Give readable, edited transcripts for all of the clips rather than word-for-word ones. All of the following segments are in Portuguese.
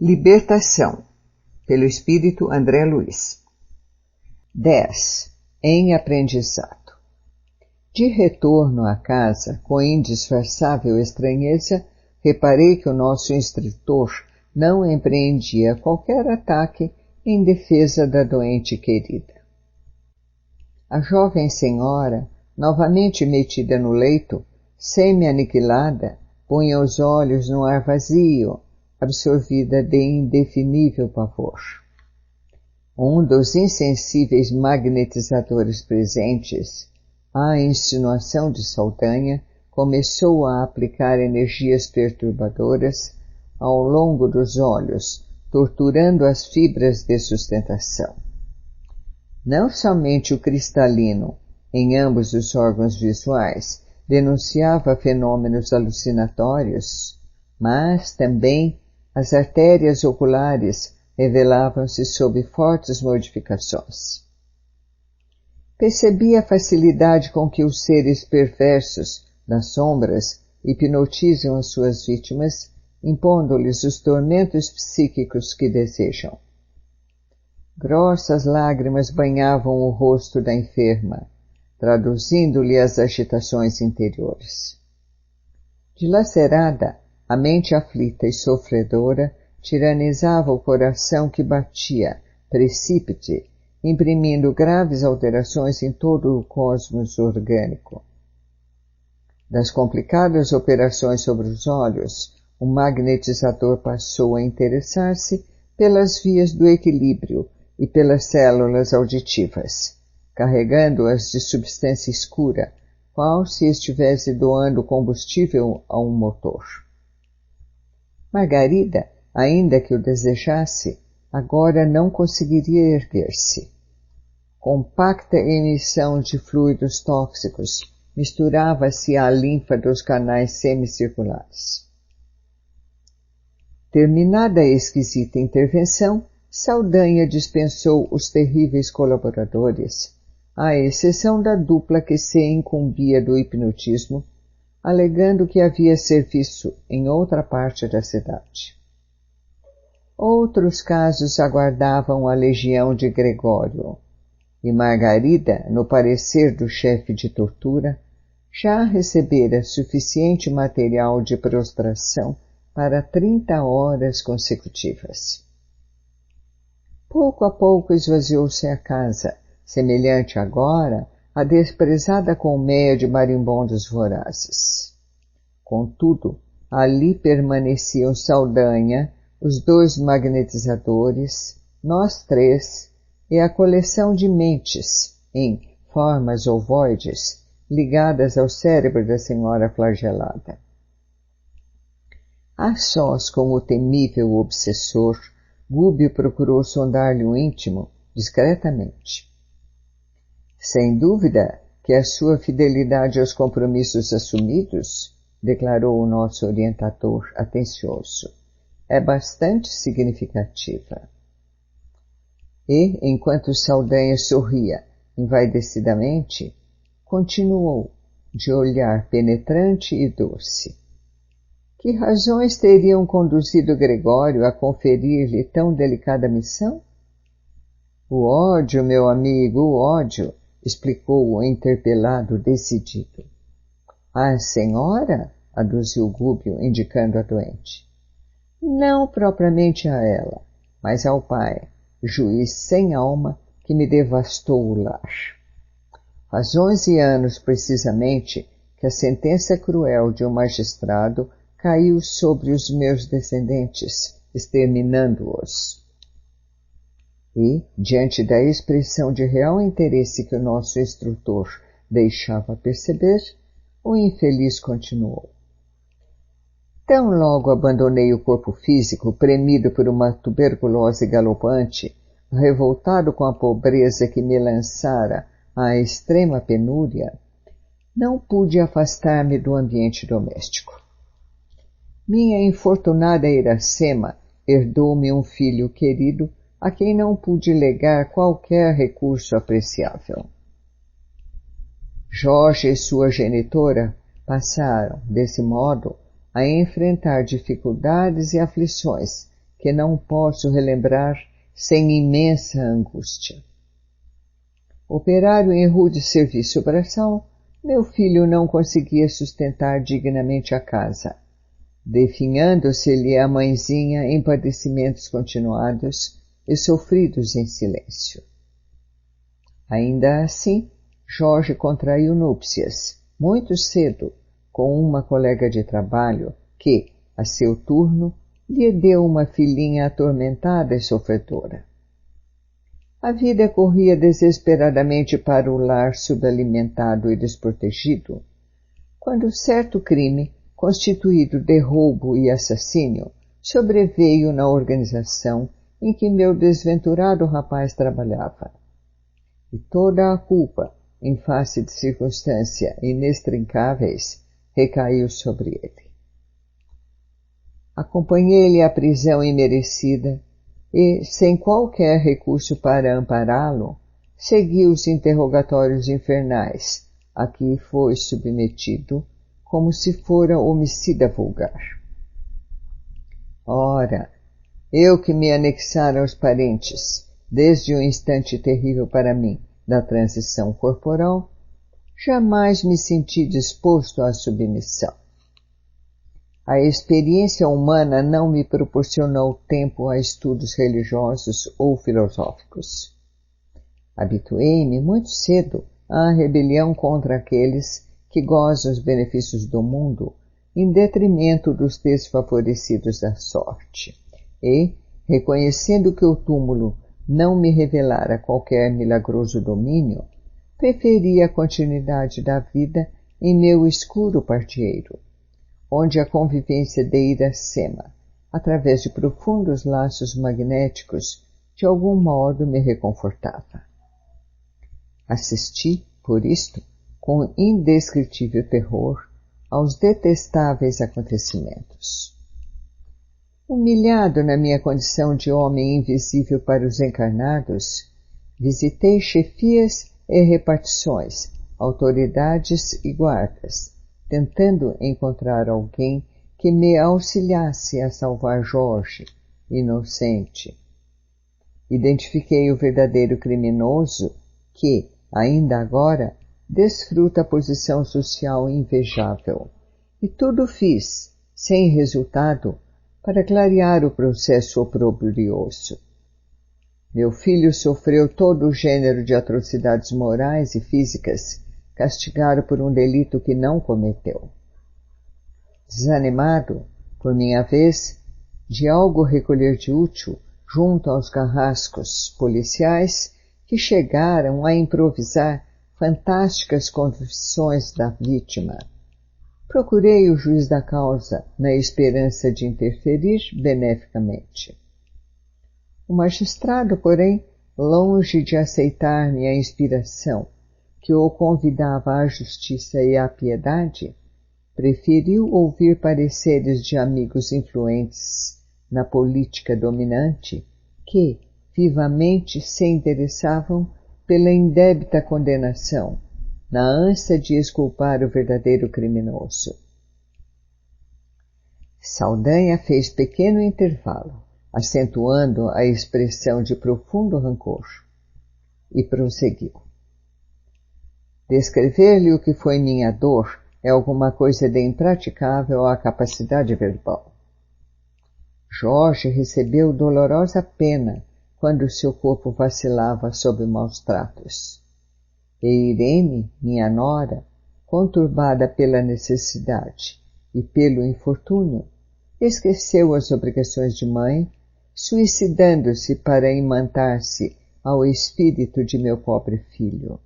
Libertação, pelo Espírito André Luiz. 10. Em aprendizado. De retorno à casa, com indisfarçável estranheza, reparei que o nosso instrutor não empreendia qualquer ataque em defesa da doente querida. A jovem senhora, novamente metida no leito, semi-aniquilada, punha os olhos no ar vazio, absorvida de indefinível pavor. Um dos insensíveis magnetizadores presentes, à insinuação de Saldanha, começou a aplicar energias perturbadoras ao longo dos olhos, torturando as fibras de sustentação. Não somente o cristalino, em ambos os órgãos visuais, denunciava fenômenos alucinatórios, mas também as artérias oculares revelavam-se sob fortes modificações. Percebi a facilidade com que os seres perversos das sombras hipnotizam as suas vítimas, impondo-lhes os tormentos psíquicos que desejam. Grossas lágrimas banhavam o rosto da enferma, traduzindo-lhe as agitações interiores. Dilacerada, a mente aflita e sofredora tiranizava o coração que batia, precípite, imprimindo graves alterações em todo o cosmos orgânico. Das complicadas operações sobre os olhos, o magnetizador passou a interessar-se pelas vias do equilíbrio e pelas células auditivas, carregando-as de substância escura, qual se estivesse doando combustível a um motor. Margarida, ainda que o desejasse, agora não conseguiria erguer-se. Compacta emissão de fluidos tóxicos misturava-se à linfa dos canais semicirculares. Terminada a esquisita intervenção, Saldanha dispensou os terríveis colaboradores, à exceção da dupla que se incumbia do hipnotismo, alegando que havia serviço em outra parte da cidade. Outros casos aguardavam a legião de Gregório, e Margarida, no parecer do chefe de tortura, já recebera suficiente material de prostração para 30 horas consecutivas. Pouco a pouco esvaziou-se a casa, semelhante agora à desprezada colmeia de marimbondos vorazes. Contudo, ali permaneciam Saldanha, os 2 magnetizadores, nós 3 e a coleção de mentes, em formas ovoides, ligadas ao cérebro da senhora flagelada. A sós com o temível obsessor, Gúbio procurou sondar-lhe o íntimo discretamente. Sem dúvida que a sua fidelidade aos compromissos assumidos, declarou o nosso orientador atencioso, é bastante significativa. E, enquanto Saldanha sorria envaidecidamente, continuou, de olhar penetrante e doce. Que razões teriam conduzido Gregório a conferir-lhe tão delicada missão? O ódio, meu amigo, o ódio, explicou o interpelado decidido. A senhora? Aduziu Gúbio, indicando a doente. Não propriamente a ela, mas ao pai, juiz sem alma que me devastou o lar. Faz 11 anos, precisamente, que a sentença cruel de um magistrado caiu sobre os meus descendentes, exterminando-os. E, diante da expressão de real interesse que o nosso instrutor deixava perceber, o infeliz continuou. Tão logo abandonei o corpo físico, premido por uma tuberculose galopante, revoltado com a pobreza que me lançara à extrema penúria, não pude afastar-me do ambiente doméstico. Minha infortunada Iracema herdou-me um filho querido a quem não pude legar qualquer recurso apreciável. Jorge e sua genitora passaram, desse modo, a enfrentar dificuldades e aflições que não posso relembrar sem imensa angústia. Operário em rude serviço braçal, meu filho não conseguia sustentar dignamente a casa, definhando-se-lhe a mãezinha em padecimentos continuados e sofridos em silêncio. Ainda assim, Jorge contraiu núpcias, muito cedo, com uma colega de trabalho que, a seu turno, lhe deu uma filhinha atormentada e sofredora. A vida corria desesperadamente para o lar subalimentado e desprotegido, quando certo crime, constituído de roubo e assassínio, sobreveio na organização em que meu desventurado rapaz trabalhava. E toda a culpa, em face de circunstâncias inextricáveis, recaiu sobre ele. Acompanhei-lhe à prisão imerecida e, sem qualquer recurso para ampará-lo, segui os interrogatórios infernais a que foi submetido como se fora homicida vulgar. Ora, eu que me anexara aos parentes, desde o instante terrível para mim da transição corporal, jamais me senti disposto à submissão. A experiência humana não me proporcionou tempo a estudos religiosos ou filosóficos. Habituei-me muito cedo à rebelião contra aqueles que gozam os benefícios do mundo em detrimento dos desfavorecidos da sorte, e, reconhecendo que o túmulo não me revelara qualquer milagroso domínio, preferi a continuidade da vida em meu escuro partieiro, onde a convivência de Iracema, através de profundos laços magnéticos, de algum modo me reconfortava. Assisti, por isto, com indescritível terror, aos detestáveis acontecimentos. Humilhado na minha condição de homem invisível para os encarnados, visitei chefias e repartições, autoridades e guardas, tentando encontrar alguém que me auxiliasse a salvar Jorge, inocente. Identifiquei o verdadeiro criminoso que, ainda agora, desfruta a posição social invejável. E tudo fiz, sem resultado, para clarear o processo oprobrioso. Meu filho sofreu todo o gênero de atrocidades morais e físicas, castigado por um delito que não cometeu. Desanimado, por minha vez, de algo recolher de útil junto aos carrascos policiais que chegaram a improvisar fantásticas confissões da vítima, procurei o juiz da causa na esperança de interferir beneficamente. O magistrado, porém, longe de aceitar minha inspiração, que o convidava à justiça e à piedade, preferiu ouvir pareceres de amigos influentes na política dominante que, vivamente, se interessavam pela indébita condenação, na ânsia de exculpar o verdadeiro criminoso. Saldanha fez pequeno intervalo, acentuando a expressão de profundo rancor, e prosseguiu. Descrever-lhe o que foi minha dor é alguma coisa de impraticável à capacidade verbal. Jorge recebeu dolorosa pena quando seu corpo vacilava sob maus tratos. E Irene, minha nora, conturbada pela necessidade e pelo infortúnio, esqueceu as obrigações de mãe, suicidando-se para imantar-se ao espírito de meu pobre filho,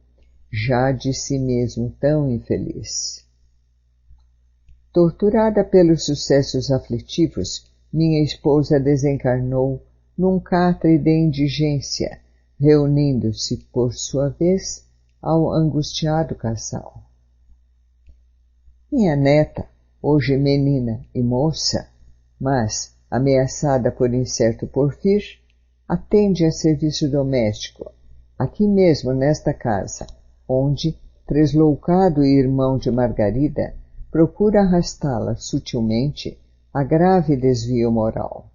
já de si mesmo tão infeliz. Torturada pelos sucessos aflitivos, minha esposa desencarnou num catre de indigência, reunindo-se, por sua vez, ao angustiado casal. Minha neta, hoje menina e moça, mas ameaçada por incerto porvir, atende a serviço doméstico, aqui mesmo nesta casa, onde, tresloucado irmão de Margarida, procura arrastá-la sutilmente a grave desvio moral.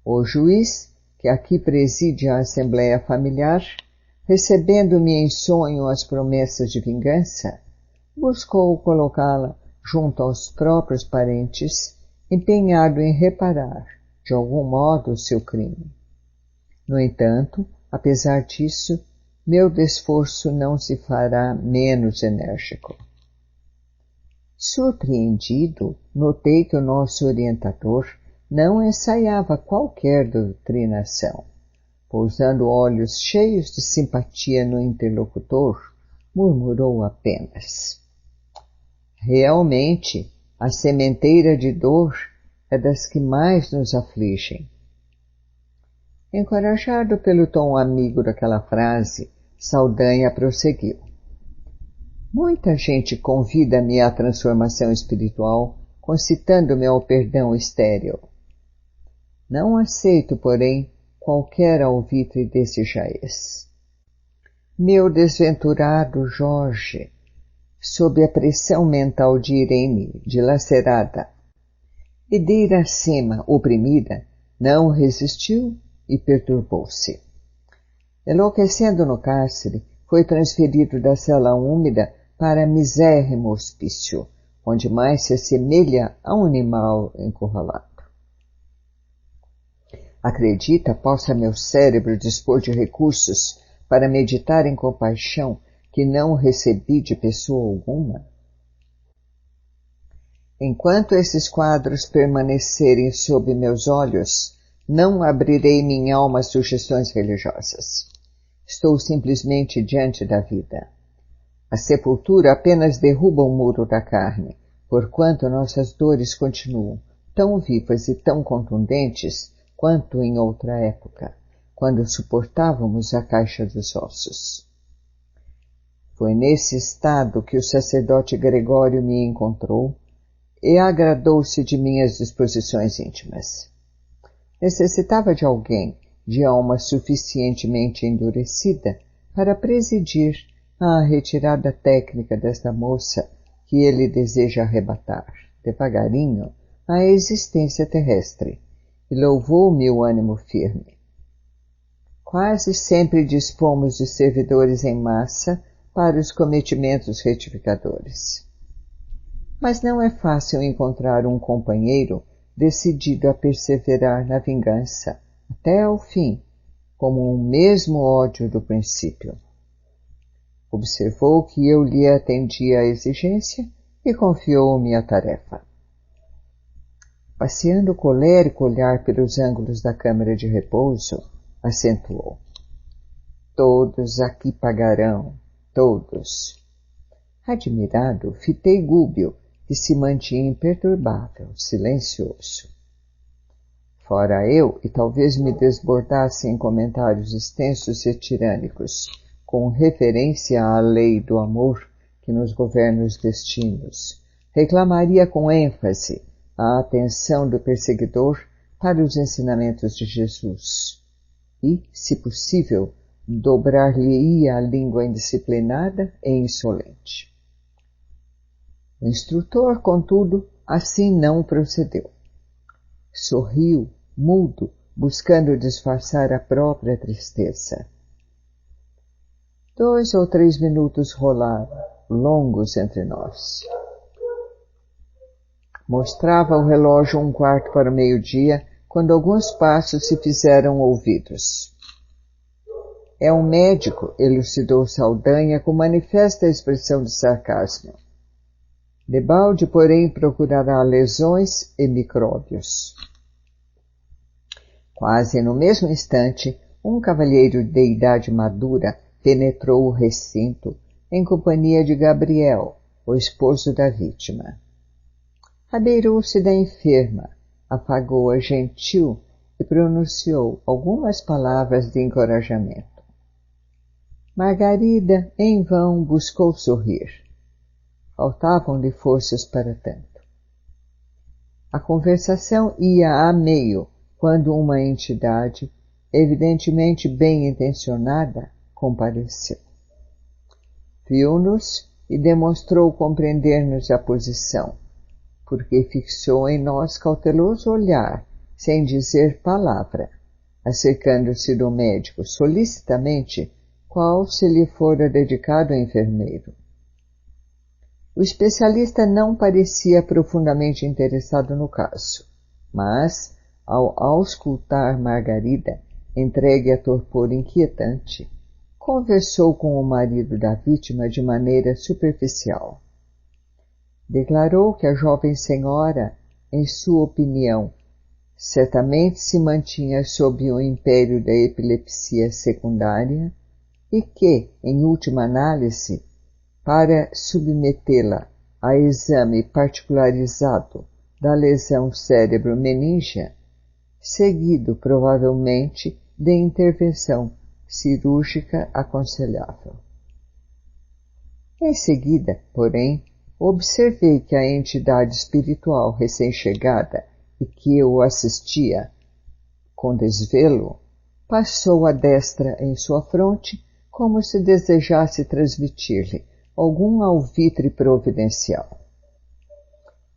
O juiz, que aqui preside a assembleia familiar, recebendo-me em sonho as promessas de vingança, buscou colocá-la junto aos próprios parentes, empenhado em reparar, de algum modo, o seu crime. No entanto, apesar disso, meu esforço não se fará menos enérgico. Surpreendido, notei que o nosso orientador não ensaiava qualquer doutrinação. Pousando olhos cheios de simpatia no interlocutor, murmurou apenas: realmente, a sementeira de dor é das que mais nos afligem. Encorajado pelo tom amigo daquela frase, Saldanha prosseguiu: muita gente convida-me à transformação espiritual, concitando-me ao perdão estéril. Não aceito, porém, qualquer alvitre desse jaez. Meu desventurado Jorge, sob a pressão mental de Irene, dilacerada, e de Iracema, oprimida, não resistiu e perturbou-se. Enlouquecendo no cárcere, foi transferido da cela úmida para misérrimo hospício, onde mais se assemelha a um animal encurralado. Acredita possa meu cérebro dispor de recursos para meditar em compaixão que não recebi de pessoa alguma? Enquanto esses quadros permanecerem sob meus olhos, não abrirei minha alma a sugestões religiosas. Estou simplesmente diante da vida. A sepultura apenas derruba o muro da carne, porquanto nossas dores continuam tão vivas e tão contundentes quanto em outra época, quando suportávamos a caixa dos ossos. Foi nesse estado que o sacerdote Gregório me encontrou e agradou-se de minhas disposições íntimas. Necessitava de alguém de alma suficientemente endurecida para presidir à retirada técnica desta moça que ele deseja arrebatar, devagarinho, à existência terrestre, e louvou-me o ânimo firme. Quase sempre dispomos de servidores em massa para os cometimentos retificadores. Mas não é fácil encontrar um companheiro decidido a perseverar na vingança até ao fim, como o mesmo ódio do princípio. Observou que eu lhe atendi à exigência e confiou-me a tarefa. Passeando o colérico olhar pelos ângulos da câmara de repouso, acentuou: todos aqui pagarão, todos. Admirado, fitei Gúbio, que se mantinha imperturbável, silencioso. Fora eu, e talvez me desbordasse em comentários extensos e tirânicos, com referência à lei do amor que nos governa os destinos, reclamaria com ênfase a atenção do perseguidor para os ensinamentos de Jesus e, se possível, dobrar-lhe-ia a língua indisciplinada e insolente. O instrutor, contudo, assim não procedeu. Sorriu, mudo, buscando disfarçar a própria tristeza. 2 ou 3 minutos rolaram, longos entre nós. Mostrava o relógio 1/4 para o meio-dia, quando alguns passos se fizeram ouvidos. É um médico, elucidou Saldanha com manifesta expressão de sarcasmo. Debalde, porém, procurará lesões e micróbios. Quase no mesmo instante, um cavalheiro de idade madura penetrou o recinto em companhia de Gabriel, o esposo da vítima. Abeirou-se da enferma, afagou-a gentil e pronunciou algumas palavras de encorajamento. Margarida, em vão, buscou sorrir. Faltavam-lhe forças para tanto. A conversação ia a meio, quando uma entidade, evidentemente bem intencionada, compareceu. Viu-nos e demonstrou compreender-nos a posição, porque fixou em nós cauteloso olhar sem dizer palavra, acercando-se do médico solicitamente, qual se lhe fora dedicado ao enfermeiro. O especialista não parecia profundamente interessado no caso, mas, ao auscultar Margarida, entregue a torpor inquietante, conversou com o marido da vítima de maneira superficial. Declarou que a jovem senhora, em sua opinião, certamente se mantinha sob o império da epilepsia secundária e que, em última análise, para submetê-la a exame particularizado da lesão cérebro-meníngea, seguido provavelmente de intervenção cirúrgica aconselhável. Em seguida, porém, observei que a entidade espiritual recém-chegada e que eu assistia com desvelo, passou a destra em sua fronte como se desejasse transmitir-lhe algum alvitre providencial.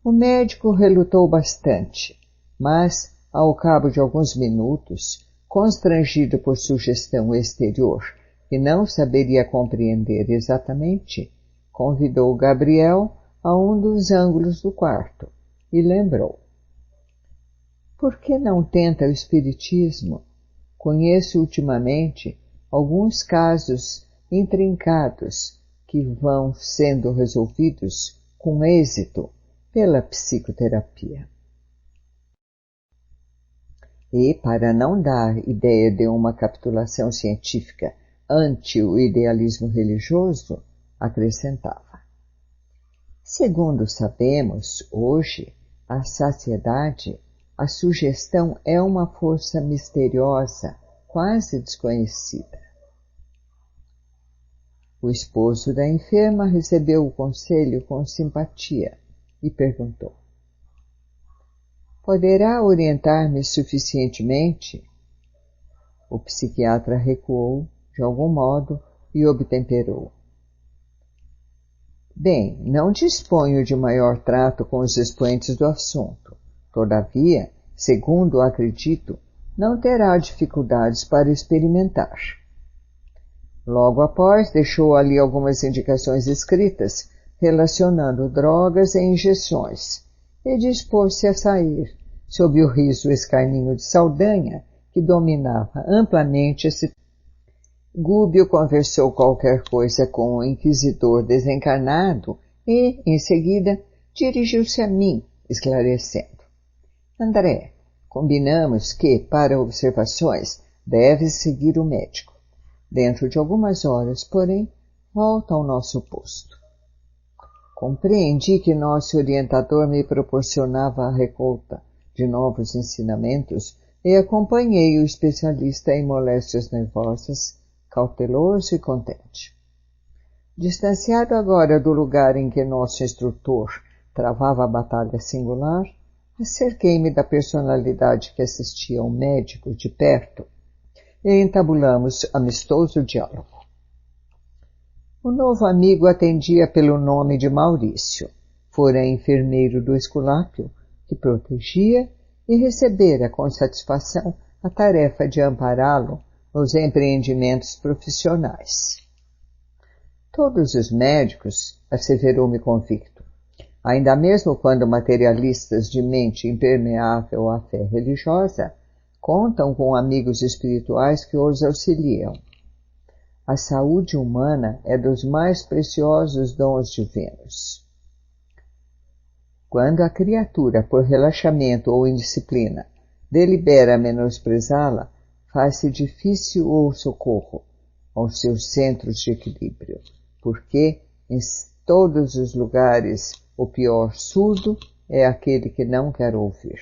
O médico relutou bastante, mas, ao cabo de alguns minutos, constrangido por sugestão exterior que não saberia compreender exatamente, convidou Gabriel a um dos ângulos do quarto e lembrou: por que não tenta o espiritismo? Conheço ultimamente alguns casos intrincados que vão sendo resolvidos com êxito pela psicoterapia. E, para não dar ideia de uma capitulação científica ante o idealismo religioso, acrescentava: segundo sabemos, hoje, a saciedade, a sugestão é uma força misteriosa, quase desconhecida. O esposo da enferma recebeu o conselho com simpatia e perguntou: poderá orientar-me suficientemente? O psiquiatra recuou, de algum modo, e obtemperou: bem, não disponho de maior trato com os expoentes do assunto. Todavia, segundo acredito, não terá dificuldades para experimentar. Logo após, deixou ali algumas indicações escritas relacionando drogas e injeções e dispôs-se a sair, sob o riso escarninho de Saldanha, que dominava amplamente esse. Gúbio conversou qualquer coisa com o inquisidor desencarnado e, em seguida, dirigiu-se a mim, esclarecendo: André, combinamos que, para observações, deve seguir o médico. Dentro de algumas horas, porém, volta ao nosso posto. Compreendi que nosso orientador me proporcionava a recolta de novos ensinamentos e acompanhei o especialista em moléstias nervosas, cauteloso e contente. Distanciado agora do lugar em que nosso instrutor travava a batalha singular, acerquei-me da personalidade que assistia ao médico de perto e entabulamos amistoso diálogo. O novo amigo atendia pelo nome de Maurício. Fora enfermeiro do Esculápio, que protegia e recebera com satisfação a tarefa de ampará-lo nos empreendimentos profissionais. Todos os médicos, asseverou-me convicto, ainda mesmo quando materialistas de mente impermeável à fé religiosa, contam com amigos espirituais que os auxiliam. A saúde humana é dos mais preciosos dons divinos. Quando a criatura, por relaxamento ou indisciplina, delibera menosprezá-la, faz-se difícil o socorro aos seus centros de equilíbrio, porque em todos os lugares o pior surdo é aquele que não quer ouvir.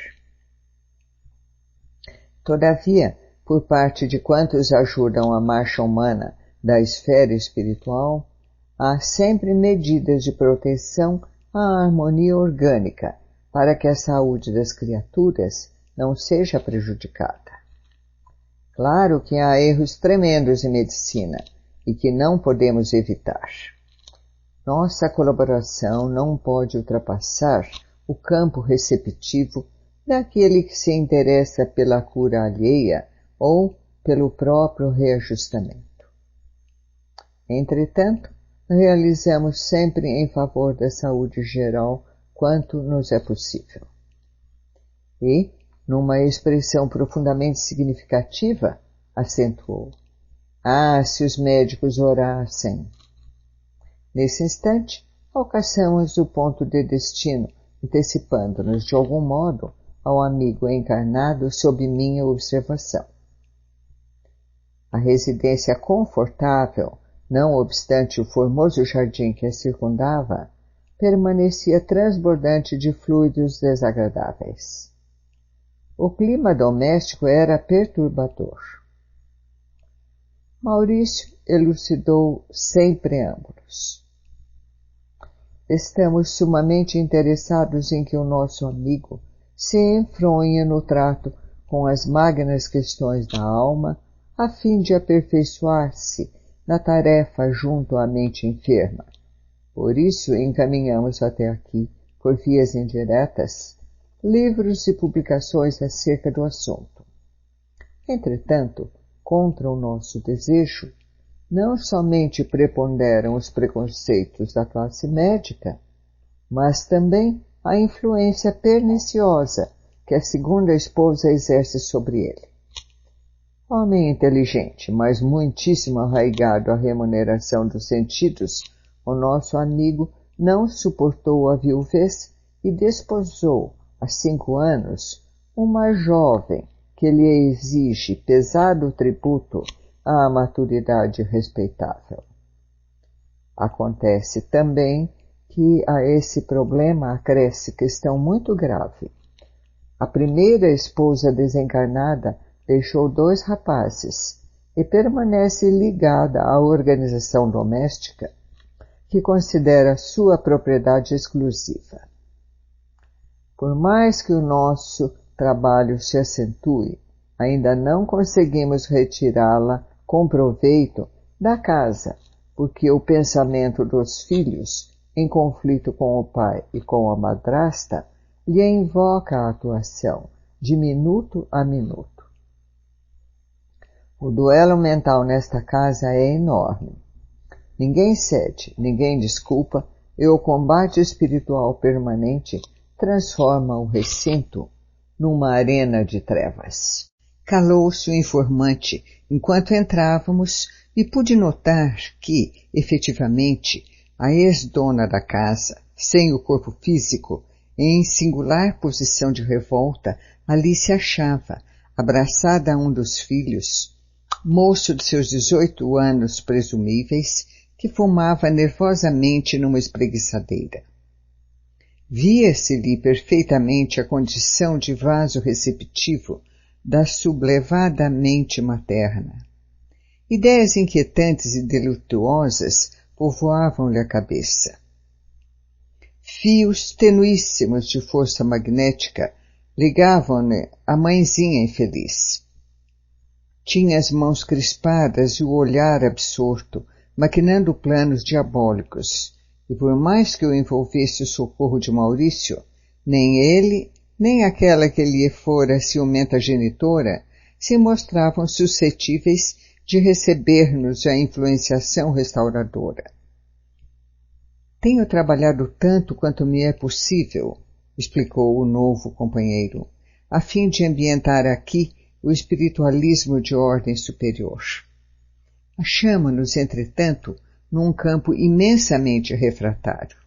Todavia, por parte de quantos ajudam a marcha humana da esfera espiritual, há sempre medidas de proteção à harmonia orgânica para que a saúde das criaturas não seja prejudicada. Claro que há erros tremendos em medicina e que não podemos evitar. Nossa colaboração não pode ultrapassar o campo receptivo daquele que se interessa pela cura alheia ou pelo próprio reajustamento. Entretanto, realizamos sempre em favor da saúde geral quanto nos é possível. E, numa expressão profundamente significativa, acentuou: "Ah, se os médicos orassem!" Nesse instante, alcançamos o ponto de destino, antecipando-nos de algum modo ao amigo encarnado sob minha observação. A residência confortável, não obstante o formoso jardim que a circundava, permanecia transbordante de fluidos desagradáveis. O clima doméstico era perturbador. Maurício elucidou sem preâmbulos. Estamos sumamente interessados em que o nosso amigo se enfronhe no trato com as magnas questões da alma, a fim de aperfeiçoar-se na tarefa junto à mente enferma. Por isso encaminhamos até aqui, por vias indiretas, livros e publicações acerca do assunto. Entretanto, contra o nosso desejo, não somente preponderam os preconceitos da classe médica, mas também a influência perniciosa que a segunda esposa exerce sobre ele. Homem inteligente, mas muitíssimo arraigado à remuneração dos sentidos, o nosso amigo não suportou a viuvez e desposou, há 5 anos, uma jovem que lhe exige pesado tributo à maturidade respeitável. Acontece também que a esse problema acresce questão muito grave. A primeira esposa desencarnada deixou 2 rapazes e permanece ligada à organização doméstica, que considera sua propriedade exclusiva. Por mais que o nosso trabalho se acentue, ainda não conseguimos retirá-la com proveito da casa, porque o pensamento dos filhos, em conflito com o pai e com a madrasta, lhe invoca a atuação, de minuto a minuto. O duelo mental nesta casa é enorme. Ninguém cede, ninguém desculpa, e o combate espiritual permanente transforma o recinto numa arena de trevas. Calou-se o informante enquanto entrávamos e pude notar que, efetivamente, a ex-dona da casa, sem o corpo físico, em singular posição de revolta, ali se achava, abraçada a um dos filhos, moço de seus 18 anos presumíveis, que fumava nervosamente numa espreguiçadeira. Via-se-lhe perfeitamente a condição de vaso receptivo da sublevada mente materna. Ideias inquietantes e delituosas povoavam-lhe a cabeça. Fios tenuíssimos de força magnética ligavam-lhe a mãezinha infeliz. Tinha as mãos crispadas e o olhar absorto, maquinando planos diabólicos, e por mais que o envolvesse o socorro de Maurício, nem ele, nem aquela que lhe fora ciumenta genitora, se mostravam suscetíveis de receber-nos a influenciação restauradora. Tenho trabalhado tanto quanto me é possível, explicou o novo companheiro, a fim de ambientar aqui o espiritualismo de ordem superior. Achamo-nos, entretanto, num campo imensamente refratário.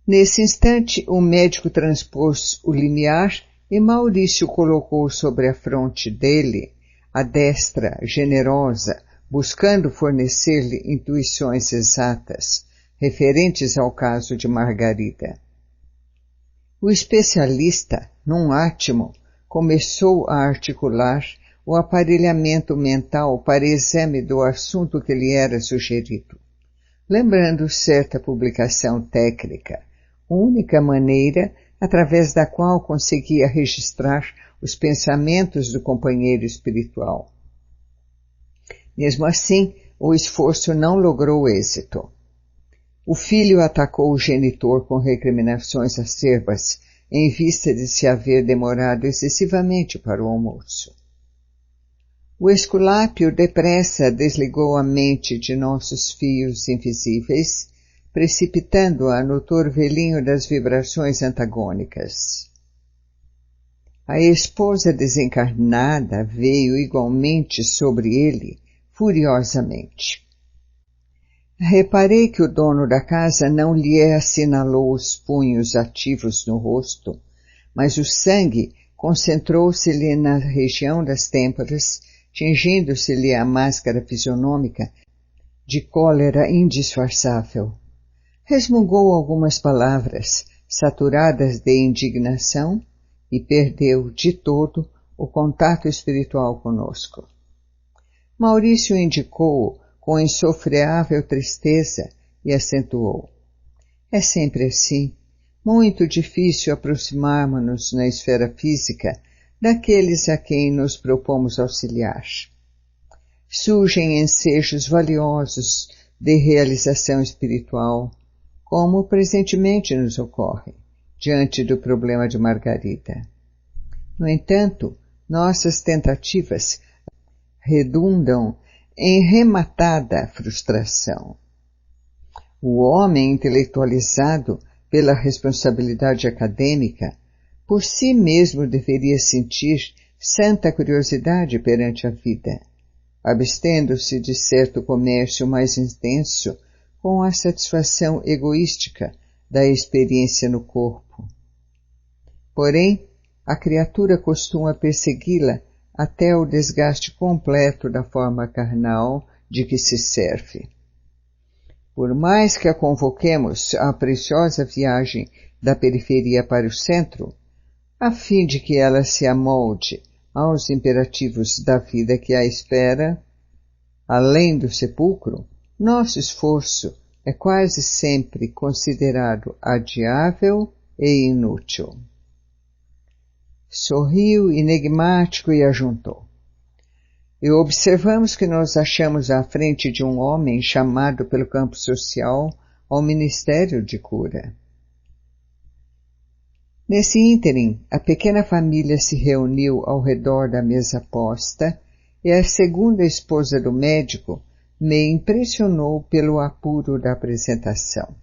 Nesse instante, o médico transpôs o limiar e Maurício colocou sobre a fronte dele a destra generosa, buscando fornecer-lhe intuições exatas, referentes ao caso de Margarida. O especialista, num átimo, começou a articular o aparelhamento mental para exame do assunto que lhe era sugerido, lembrando certa publicação técnica, única maneira através da qual conseguia registrar os pensamentos do companheiro espiritual. Mesmo assim, o esforço não logrou êxito. O filho atacou o genitor com recriminações acerbas em vista de se haver demorado excessivamente para o almoço. O Esculápio depressa desligou a mente de nossos fios invisíveis, precipitando-a no torvelinho das vibrações antagônicas. A esposa desencarnada veio igualmente sobre ele, furiosamente. Reparei que o dono da casa não lhe assinalou os punhos ativos no rosto, mas o sangue concentrou-se-lhe na região das têmporas, tingindo-se-lhe a máscara fisionômica de cólera indisfarçável. Resmungou algumas palavras, saturadas de indignação, e perdeu de todo o contato espiritual conosco. Maurício indicou-o com insofreável tristeza e acentuou: é sempre assim, muito difícil aproximarmos-nos na esfera física daqueles a quem nos propomos auxiliar. Surgem ensejos valiosos de realização espiritual, como presentemente nos ocorre, diante do problema de Margarida. No entanto, nossas tentativas redundam em rematada frustração. O homem intelectualizado pela responsabilidade acadêmica, por si mesmo deveria sentir santa curiosidade perante a vida, abstendo-se de certo comércio mais intenso com a satisfação egoística da experiência no corpo. Porém, a criatura costuma persegui-la até o desgaste completo da forma carnal de que se serve. Por mais que a convoquemos à preciosa viagem da periferia para o centro, a fim de que ela se amolde aos imperativos da vida que a espera, além do sepulcro, nosso esforço é quase sempre considerado adiável e inútil. Sorriu enigmático e ajuntou: e observamos que nos achamos à frente de um homem chamado pelo campo social ao Ministério de Cura. Nesse ínterim, a pequena família se reuniu ao redor da mesa posta e a segunda esposa do médico me impressionou pelo apuro da apresentação.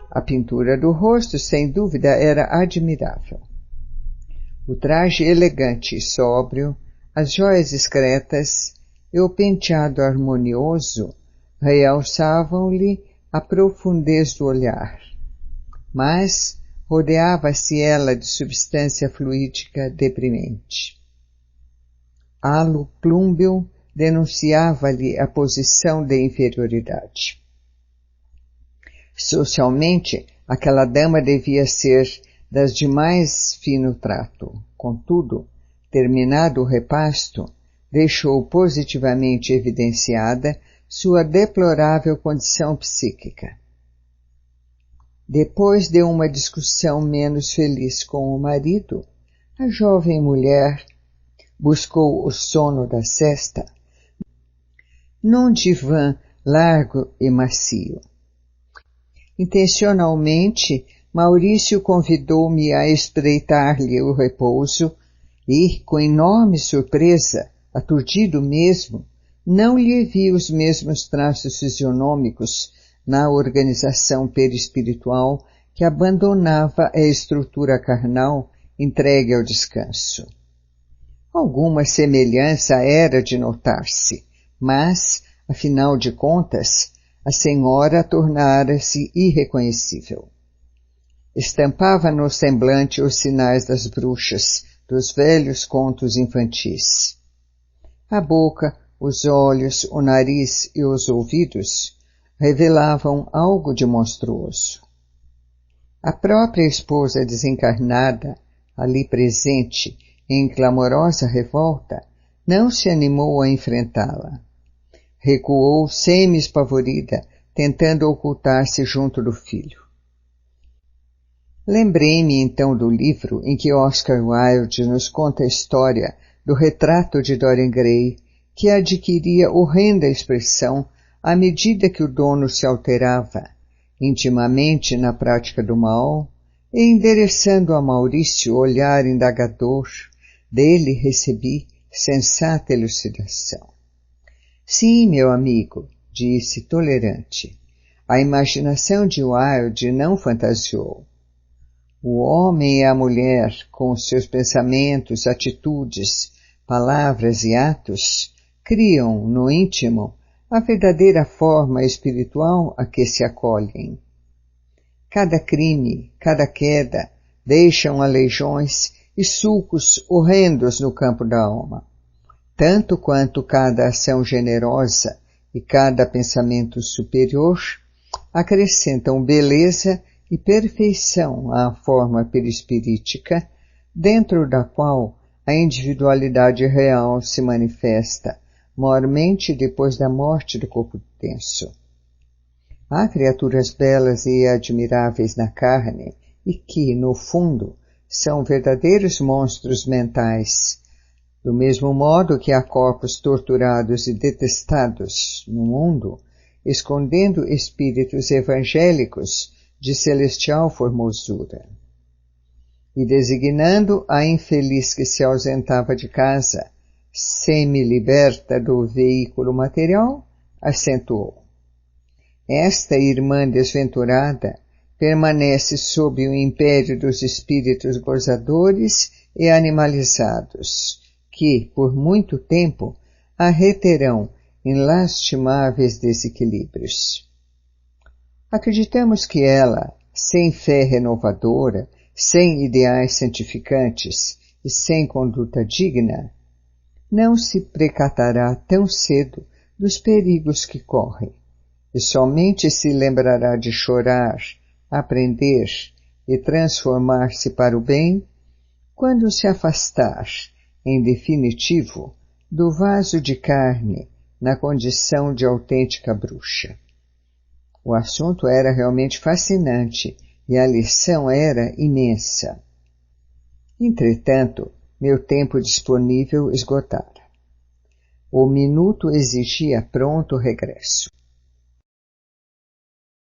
A pintura do rosto, sem dúvida, era admirável. O traje elegante e sóbrio, as joias discretas e o penteado harmonioso realçavam-lhe a profundez do olhar, mas rodeava-se ela de substância fluídica deprimente. Halo plúmbeo denunciava-lhe a posição de inferioridade. Socialmente, aquela dama devia ser das de mais fino trato. Contudo, terminado o repasto, deixou positivamente evidenciada sua deplorável condição psíquica. Depois de uma discussão menos feliz com o marido, a jovem mulher buscou o sono da sesta num divã largo e macio. Intencionalmente, Maurício convidou-me a espreitar-lhe o repouso e, com enorme surpresa, aturdido mesmo, não lhe vi os mesmos traços fisionômicos na organização perispiritual que abandonava a estrutura carnal entregue ao descanso. Alguma semelhança era de notar-se, mas, afinal de contas, a senhora tornara-se irreconhecível. Estampava no semblante os sinais das bruxas, dos velhos contos infantis. A boca, os olhos, o nariz e os ouvidos revelavam algo de monstruoso. A própria esposa desencarnada, ali presente, em clamorosa revolta, não se animou a enfrentá-la. Recuou semi-espavorida, tentando ocultar-se junto do filho. Lembrei-me então do livro em que Oscar Wilde nos conta a história do retrato de Dorian Gray, que adquiria horrenda expressão à medida que o dono se alterava, intimamente na prática do mal, e endereçando a Maurício o olhar indagador, dele recebi sensata elucidação. Sim, meu amigo, disse tolerante. A imaginação de Wilde não fantasiou. O homem e a mulher, com seus pensamentos, atitudes, palavras e atos, criam, no íntimo, a verdadeira forma espiritual a que se acolhem. Cada crime, cada queda, deixam aleijões e sulcos horrendos no campo da alma, tanto quanto cada ação generosa e cada pensamento superior acrescentam beleza e perfeição à forma perispirítica, dentro da qual a individualidade real se manifesta, maiormente depois da morte do corpo denso. Há criaturas belas e admiráveis na carne e que, no fundo, são verdadeiros monstros mentais, do mesmo modo que há corpos torturados e detestados no mundo, escondendo espíritos evangélicos de celestial formosura. E designando a infeliz que se ausentava de casa, semi-liberta do veículo material, acentuou. Esta irmã desventurada permanece sob o império dos espíritos gozadores e animalizados, que, por muito tempo, a reterão em lastimáveis desequilíbrios. Acreditamos que ela, sem fé renovadora, sem ideais santificantes e sem conduta digna, não se precatará tão cedo dos perigos que corre, e somente se lembrará de chorar, aprender e transformar-se para o bem, quando se afastar, em definitivo, do vaso de carne na condição de autêntica bruxa. O assunto era realmente fascinante e a lição era imensa. Entretanto, meu tempo disponível esgotara. O minuto exigia pronto regresso.